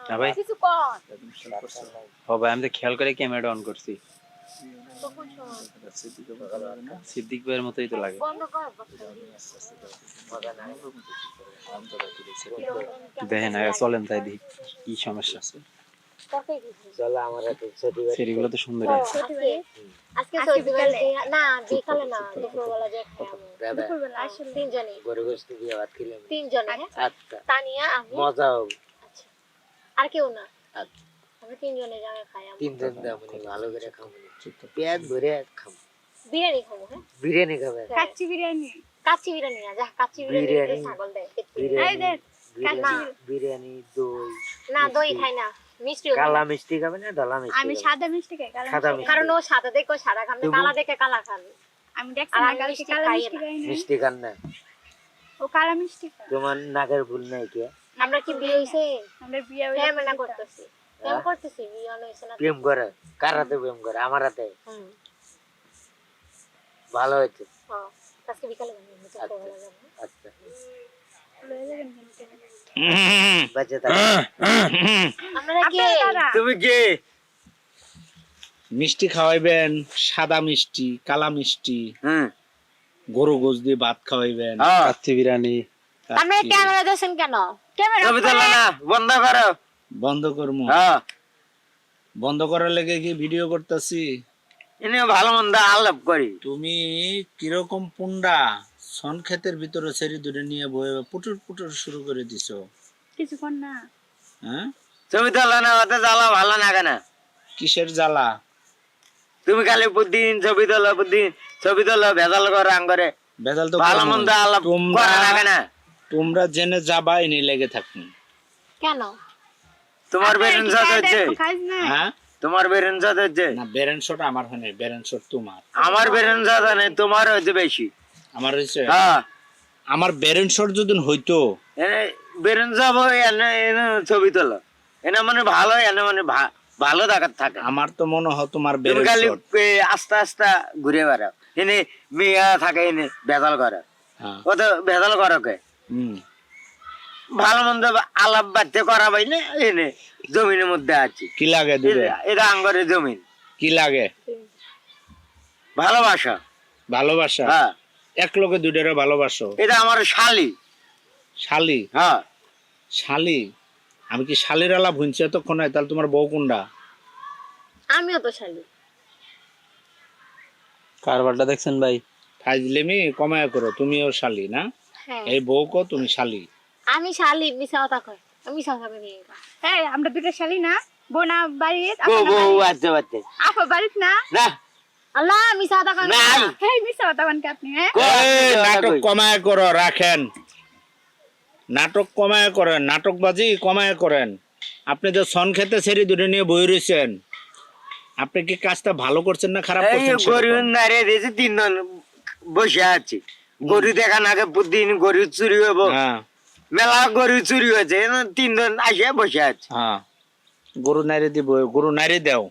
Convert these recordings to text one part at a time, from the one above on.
না ভাই কিছু কর হবে আমি তো খেয়াল করে ক্যামেরাটা অন করছি সিদ্দিক ভাইয়ের মতোই তো লাগে বন্ধ কর দেখেন আগে চলেন তাই দেখি কি সমস্যা আছে চলো আমার হাতে ছোট সেগুলো তো সুন্দর আছে আজকে বিকালে না বিকালে না দুপুরবেলা যে দুপুরবেলা আসলে তিনজনই গরু গোশত দিয়ে ভাত খেলাম তিনজনে আচ্ছা তানিয়া আমি মজা হবে আচ্ছা আর কেউ না আচ্ছা আমরা তিনজনে যাবে খাই আমরা তিনজন দামনি ভালো করে খাবো পেট ভরে খাবো বিরিয়ানি খাবো হ্যাঁ বিরিয়ানি খাবে কাচ্চি বিরিয়ানি না যা কাচ্চি বিরিয়ানি ছাগল দেয় বিরিয়ানি দই না দই খাই না মিষ্টি কালা মিষ্টি খাবে না ডালা মিষ্টি আমি সাদা মিষ্টি খাই সাদা মিষ্টি কারণ ও সাদা দেখো সাদা খাবে কালা দেখে কালা খাবে আমি দেখছি আর না আমি কালকে মিষ্টি কালা খাই মিষ্টি না। খাই না মিষ্টি খান না ও কালা মিষ্টি খায় তোমার নাকের ভুল নাই কি আমরা কি বিয়ে হইছে আমরা বিয়ে হ্যাঁ হয়ে না করতেছি কেমন করতেছি বিয়ে হইছে না প্রেম করে কার হাতে প্রেম করে আমার হাতে হুম ভালো হয়েছে হ্যাঁ আজকে বিকালে বানিয়ে দুপুরবেলা যাবো আচ্ছা লয়ে যাবেন কিন্তু বাচ্চা থাকো আপনারা কে তুমি কে মিষ্টি খাওয়াইবেন সাদা মিষ্টি কালা মিষ্টি হুম গরু গোশ দিয়ে ভাত খাওয়াইবেন কাচ্চি বিরিয়ানি আপনারা ক্যামেরা দেখছেন কেন ক্যামেরা ছবি তোলো না বন্ধ করো বন্ধ করবো হ্যাঁ বন্ধ করার লেগে কি ভিডিও করতেছি এনে ভালো মন্দ আলাপ করি তুমি কিরকম পুন্ডা সন ক্ষেতের ভিতরে সেরি দূরে নিয়ে বয়ে পুটুর পুটুর শুরু করে দিছো কিছুক্ষণ না হ্যাঁ ছবি তোলো না ওতে জ্বালা ভালো না কেন কিসের জ্বালা তুমি খালি প্রতিদিন ছবি তোলো ভেজাল করো আঙ্গরে বেদাল তো ভালো করবোই। মন্দ আলাপ তোমরা করা না কেন তোমরা জেনে যাবা এনে লেগে থাকুন কেন তোমার বেরেন সাথ হচ্ছে খাইস না হ্যাঁ তোমার বেরেন সাথ হচ্ছে না বেরেন শট আমার হয় বেরেন শট তোমার আমার বেরেন সাথ নেই তোমার হচ্ছে বেশি আমার হয়েছে হ্যাঁ আমার বেরেন শট যদি হইতো এনে বেরেন যাব এনে এনে ছবি তোলো এনে মানে ভালো এনে মানে ভালো দেখার থাকে আমার তো মনে হয় তোমার তুমি বেরেন খালি শট আস্তে আস্তে ঘুরে বেড়াও এনে মেয়া থাকে এনে ভেজাল করে হ্যাঁ ও তো ভেজাল করো কে হুম ভালো মন্দ আলাপ বাড়তে করা পাই না এনে জমিনের মধ্যে আছি কি লাগে দিবে এটা আঙ্গরের জমিন কি লাগে ভালোবাসা ভালোবাসা হ্যাঁ এক লোকে দুইটারে ভালোবাসো এটা আমার শালি শালি হ্যাঁ শালি আমি কি শালির আলাপ শুনছি এতক্ষণ তাহলে তোমার বউ কোনটা আমিও তো শালি কারবারটা দেখছেন ভাই ফাইজলেমি কমায় করো তুমিও শালি না হ্যাঁ এই বউ কো তুমি শালি আমি শালি মিছা কথা কই আমি মিছা কথা নিয়ে এই আমরা দুটো শালি না বোনা বাড়িতে বউ বউ আছে বাচ্চা আপা বাড়িতে না না আল্লাহ মিছা কথা কই না এই মিছা কথা বানকে আপনি হ্যাঁ এই নাটক কমায় করো রাখেন নাটক কমায় করেন নাটকবাজি কমায় করেন আপনি যে সন খেতে ছেড়ে দূরে নিয়ে বই রয়েছেন আপনি কি কাজটা ভালো করছেন না খারাপ এই করছেন সেটা গরু কোন? নারে দিয়েছে তিনজন বসে আছে গরু দেখান আগে প্রতিদিন গরু চুরি হবো হ্যাঁ মেলা গরু চুরি হয়েছে তিনজন আসে বসে আছে হ্যাঁ গরু নাইরে দিব গরু নাইরে দাও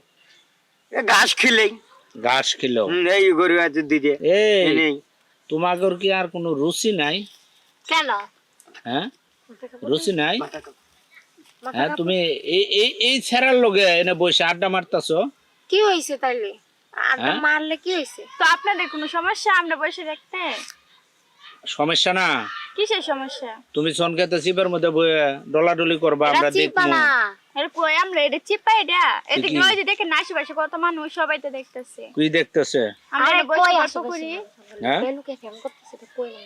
এ ঘাস খেলেই ঘাস খেলো এই গরু আছে দিদি এই নেই তোমাগর কি আর কোনো রুচি নাই কেন হ্যাঁ রুচি নাই হ্যাঁ তুমি এই এই এই ছেড়ার লগে এনে বসে আড্ডা মারতাছো কি হইছে তাইলে আড্ডা হ্যাঁ? মারলে কি হইছে তো আপনাদের কোনো সমস্যা আমরা বসে দেখতে সমস্যা না কিসের সমস্যা তুমি সন খেতে শিবের মধ্যে বয়ে ডলাডলি করবা এটা আমরা চিপা দেখবো না এর কই আমরা এটা চিপা এটা এদিকে কি? ওই যে দেখেন আশেপাশে কত মানুষ সবাই তো দেখতেছে কি দেখতেছে আমরা আরে এটা বসে কই গল্প আসো করি হ্যাঁ? বেলুকে কেমন করতেছে তো কই না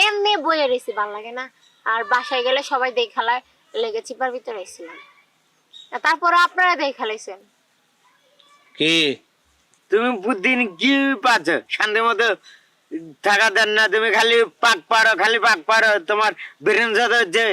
এমনি বইয়ে রইছি ভালো লাগে না আর বাসায় গেলে সবাই দেখালায় লেগে চিপার ভিতরে আইছিলাম তারপর আপনারা দেখালাইছেন কি তুমি প্রতিদিন কি পাচ্ছ শান্তির মতো থাকা দেন না তুমি খালি পাক পারো তোমার বেরেন সাথ হচ্ছে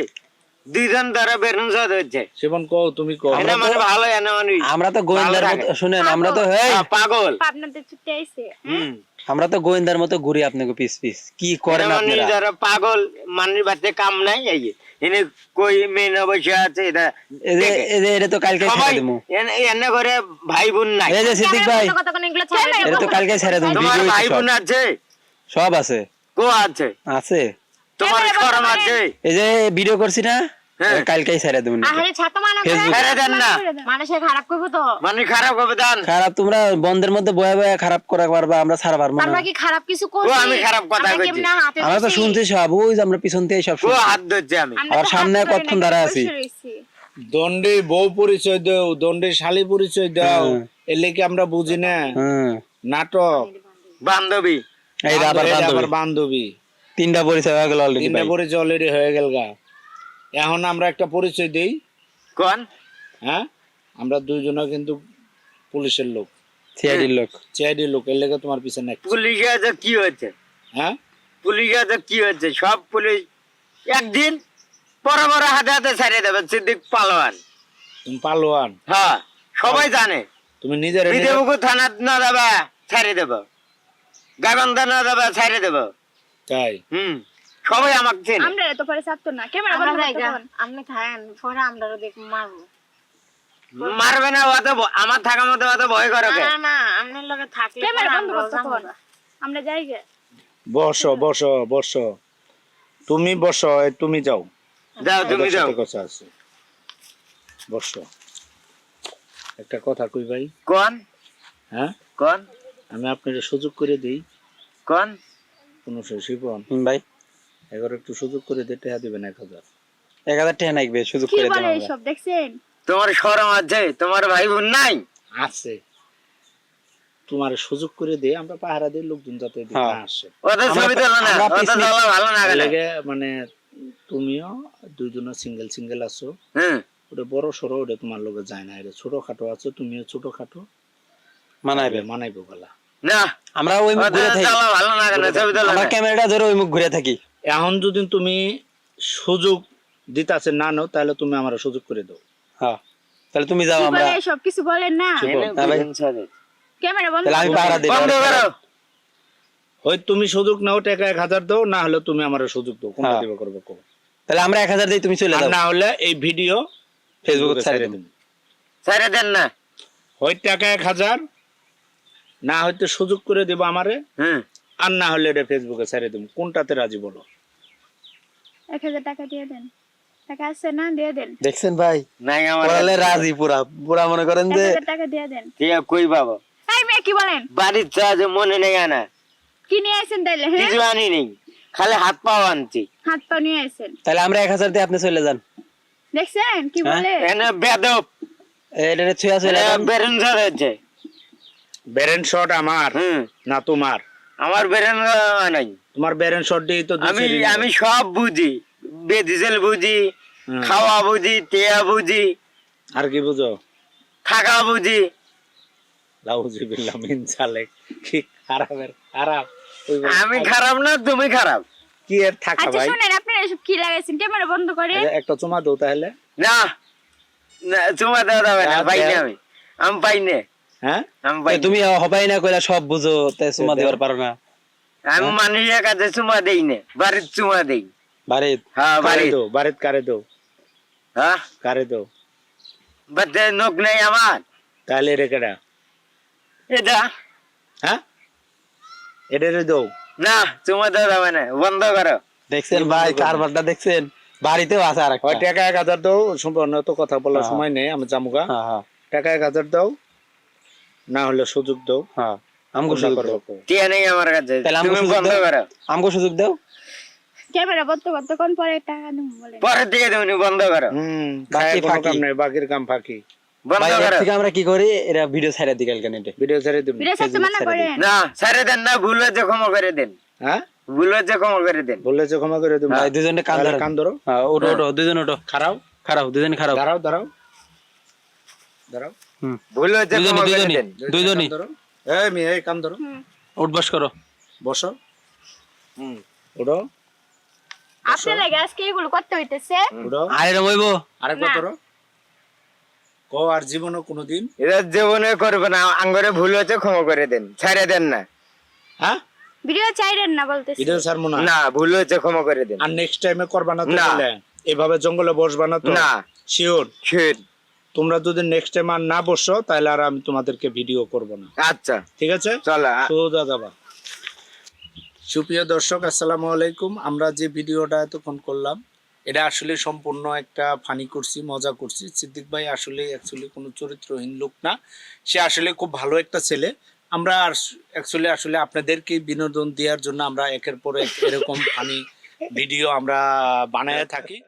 দুইজন ধরে বেরেন সাথ হচ্ছে শিবন কও তুমি কও এটা মানে ভালো এনে মানে আমরা তো গোয়েন্দার মতো শুনেন আমরা তো এই পাগল আপনাদের ছুটে আইছে হুম আমরা তো গোয়েন্দার মতো ঘুরি আপনাকে পিস পিস কি করেন মানে আপনারা যারা পাগল মানুষ বাড়িতে কাম নাই এই যে এনে কই মেয়ে না বসে আছে এটা দেখে। এটা তো কালকে সবাই ছেড়ে দেবো এনে করে ভাই বোন নাই এই যে সিদ্দিক ভাই কথা কোন এগুলো ছাড়া এটা তো কালকে ছেড়ে দেবো তোমার ভিডিও ভাই বোন আছে সব আছে কো আছে আছে তোমার শরম আছে এই যে ভিডিও করছি না হ্যাঁ কালকেই ছেড়ে দেবেন আহারে ছাতা মানা করে Facebook ছেড়ে দেন না মানুষের খারাপ করবো তো। মানে খারাপ হবে দান খারাপ তোমরা বন্ধের মধ্যে বয়া বয়া খারাপ করা পারবা, আমরা ছাড়া পারবো না। আমরা কি খারাপ কিছু করছি? আমি খারাপ কথা আমরা কইছি। কেমনে হাতে আমরা তো ধরছি? শুনছি সব, ওই যে আমরা পিছন থেকে সব ও শুনছি। হাত ধরছে আমি আমরা আবার তো সামনে হাত ধরে কতক্ষণ নাকি দাঁড়ায় বসে আছি। রইছি। দণ্ডে বউ পরিচয় দাও, দণ্ডে শালি পরিচয় দাও, হুম। এলে কি আমরা বুঝি না? হুম, নাটক, বান্ধবী এই যে আবার এটা আবার বান্ধবী। বান্ধবী, তিনটা পরিচয় হয়ে গেল অলরেডি। তিনটা পরিচয় অলরেডি হয়ে গেল গা। এখন আমরা একটা পরিচয় দেই। কোন হ্যাঁ, আমরা দুইজনে কিন্তু পুলিশের লোক, সিআইডির লোক। সিআইডির লোক, এর লেগে তোমার পিছনে এক- পুলিশে আছে কি হয়েছে হ্যাঁ, পুলিশে আছে কি হয়েছে সব পুলিশ একদিন বড় বড় হাতে হাতে ছাড়িয়ে দেবে সিদ্দিক পালোয়ান তুমি পালোয়ান, হ্যাঁ সবাই জানে তুমি নিজের বিদেবুকু থানা না দেবে ছাড়িয়ে দেবো গাগন্ধা না দেবে ছাড়িয়ে দেবো তাই। সবাই আমাকে চেনে আমরা এত পরে ছাড়তো না, ক্যামেরা আমরা বন্ধ করতে জায়গা বল। আপনি থাকেন পরে আমরা দেখবো মারবো। মারবে না অত আমার থাকার মধ্যে অত ভয় করে কে? না না আপনার লগে থাকলে ক্যামেরা পরে বন্ধ আমরাও করতে যাবো বল। না। আমরা যাই গে। বসো বসো বসো, তুমি বসো, এই তুমি যাও, যাও তুমি ওদের যাও সাথে কথা আছে। বসো, একটা কথা কই ভাই। কোন হ্যাঁ, কোন আমি আপনার সুযোগ করে দিই, কোন কোন শিপন ভাই এবার একটু সুযোগ করে দিয়ে টাকা দিবেন 1000। 1000 টাকা নাকবে সুযোগ কি করে বলে দেবো এইসব দেখছেন? তোমার শরম আছে তোমার ভাই বোন নাই আছে, তোমার সুযোগ করে দিয়ে আমরা পাহারা দিই, লোকজন যাতে এদিকে হ্যাঁ। না আসে। ওদের ছবি তোলো না আমরা ওদের পিছনে- তোলা ভালো না এর গেলে লেগে মানে তুমিও দুইজনে সিঙ্গেল সিঙ্গেল আছো, হুম ওটা বড় সড়ো, ওটা তোমার লোকে যায় না, এটা ছোট খাটো আছো, তুমিও ছোট খাটো মানাইবে। মানাইবো গলা। না আমরা ওই মুখ ওদের ঘুরে থাকি, তোলা ভালো না গেলে ছবি তোলো আমরা না ক্যামেরাটা ধরে ওই মুখ ঘুরে থাকি। এখন যদি তুমি সুযোগ দিতাছে না নাও, তাহলে তুমি আমার সুযোগ করে দাও। হ্যাঁ তাহলে তুমি যাও, কি আমরা বলে এইসব কিছু বলেন না? হ্যাঁ ভাই, ক্যামেরা বন্ধ তাহলে আমি পাহারা দিই। বন্ধ করো হয় তুমি সুযোগ নাও, টাকা 1000 দাও, না হলে তুমি আমার সুযোগ দাও, কোনটা হ্যাঁ। দিবে করবে কো। তাহলে আমরা 1000 দিই, তুমি চলে আর যাও, না হলে এই ভিডিও ফেসবুকে ছাড়ে ছেড়ে দিন। দিন। ছেড়ে দেন না হয় টাকা 1000, না হয়তো সুযোগ করে দিব আমারে, হুম আর না হলে এটা ফেসবুকে ছেড়ে দিব। কোনটাতে রাজি বলো? 1000 টাকা দিয়ে দেন। টাকা আছে না, দিয়ে দেন। দেখছেন ভাই, নাই আমার পড়ালে রাজি পুরা পুরা, মনে করেন যে 1000 টাকা দিয়ে দেন। ঠিক কই বাবা এই মেয়ে কি বলেন? বাড়ির চার্জ মনে নেই আনা কি নিয়ে আইছেন তাইলে? হ্যাঁ, কিছু আনি নেই খালি হাত পাও আনছি হাত পা নিয়ে আইছেন। তাহলে আমরা 1000 দিয়ে আপনি চলে যান। দেখছেন কি হ্যাঁ? বলে? এনে বেদব এটা ছুঁয়া চলে যান। বেরেন হচ্ছে ব্যারেন শট আমার হুম না তোমার? আমার বেরেন নাই তোমার ব্যারেন শট দিয়ে তো আমি আমি সব বুঝি বেদিজেল বুঝি হুম। খাওয়া বুঝি টেয়া বুঝি আর কি বুঝো? থাকা বুঝি লাউজি বিল্লাহ মিন সালেক, কি খারাপের খারাপ। ওই বলে, আমি খারাপ না তুমি খারাপ কি এর থাকা আচ্ছা ভাই। শুনেন, আপনারা এসব কি লাগাইছেন? ক্যামেরা বন্ধ করে। একটা চুমা দাও তাহলে। না না তোমার দেওয়া যাবে না আচ্ছা। পাই না আমি পাই না হ্যাঁ, আমি পাই না। তুমি হবাই না কইলা সব বুঝো, তাই সুমা দিবার পারো না। আমি মানুষের কাছে চুমা দেই না বাড়ির চুমা দেই বাড়ি হ্যাঁ কারে বাড়ির দাও, বাড়িত কারে দাও, হ্যাঁ কারে দাও, বাচ্চা নোক নেই আমার তাহলে রেখেটা। এটা হ্যাঁ, এটা দাও। না চুমা দেওয়া যাবে না বন্ধ করো দেখছেন ভাই, কারবারটা দেখছেন, বাড়িতেও আছে আর হয় টাকা 1000 দাও, সম্পূর্ণ তো কথা বলার হ্যাঁ। সময় নেই, আমি জামুগা। হ্যাঁ হ্যাঁ টাকা 1000 দাও, না হলে সুযোগ দাও। হ্যাঁ, আমগো কোনটা সুযোগ করবে দাও। কো? টিয়া নেই আমার কাছে তাহলে আমগো তুমি সুযোগ বন্ধ দাও, করো আমগো সুযোগ দাও। ক্যামেরা বন্ধ করতে কোন পরে টাকা দেব বলেন? পরে দিয়ে তুমি বন্ধ করো বাকি খায় কোনো ফাঁকি। কাম নাই, বাকির কাম ফাঁকি। বন্ধ ভাই এর করো থেকে আমরা কি করি, এরা ভিডিও ছাইরা দিই কালকে নেটে। ভিডিও ছেড়ে দিবি। ভিডিও ছাড়তে মানা ছেড়ে দিই। করেন। না ছেড়ে দেন না ভুল হয়েছে ক্ষমা করে দেন হ্যাঁ, ভুল হয়েছে ক্ষমা করে দেন বলেছে ক্ষমা করে দিবি। ভাই দুজনে কান তাহলে ধরো, কান ধরো, হ্যাঁ ওঠো ওঠো, দুজন ওঠো, খারাও, খারাপ দুজনে খারাপ। দাঁড়াও দাঁড়াও দাঁড়াও, হুম, ভুল হয়েছে দুজনে ক্ষমা করে দুজনে দেন দুজনে কান ধরো। এই মেয়ে, এই কান ধরো, উঠবাস করো। বসো, উঠো আপনার লাগে আজকে এগুলো করতে হইতেছে। উঠো, আর এরম হইব, আরেকবার না। ধরো। কও আর জীবনও কোনোদিন। এরা জীবনে করবে না আঙ্গরে ভুল হয়েছে ক্ষমা করে দেন ছেড়ে দেন না হ্যাঁ, ভিডিও চাইরেন না বলতেছি। ভিডিও ছাড়বো না। না ভুল হয়েছে ক্ষমা করে দেন আর নেক্সট টাইমে করবা না তো? না। বলে এভাবে জঙ্গলে বসবা না তো? না শিওর? শোন তোমরা যদি নেক্সট টাইম আর না বসো, তাহলে আর আমি তোমাদেরকে ভিডিও করব না, আচ্ছা ঠিক আছে? চলো সোজা যাবা। সুপ্রিয় দর্শক, আসসালামু আলাইকুম। আমরা যে ভিডিওটা এতক্ষণ করলাম, এটা আসলে সম্পূর্ণ একটা ফানি করছি, মজা করছি। সিদ্দিক ভাই আসলে অ্যাকচুয়ালি কোনো চরিত্রহীন লোক না, সে আসলে খুব ভালো একটা ছেলে। আমরা অ্যাকচুয়ালি আসলে আপনাদেরকে বিনোদন দেওয়ার জন্য আমরা একের পর এক এরকম ফানি ভিডিও আমরা বানায় থাকি।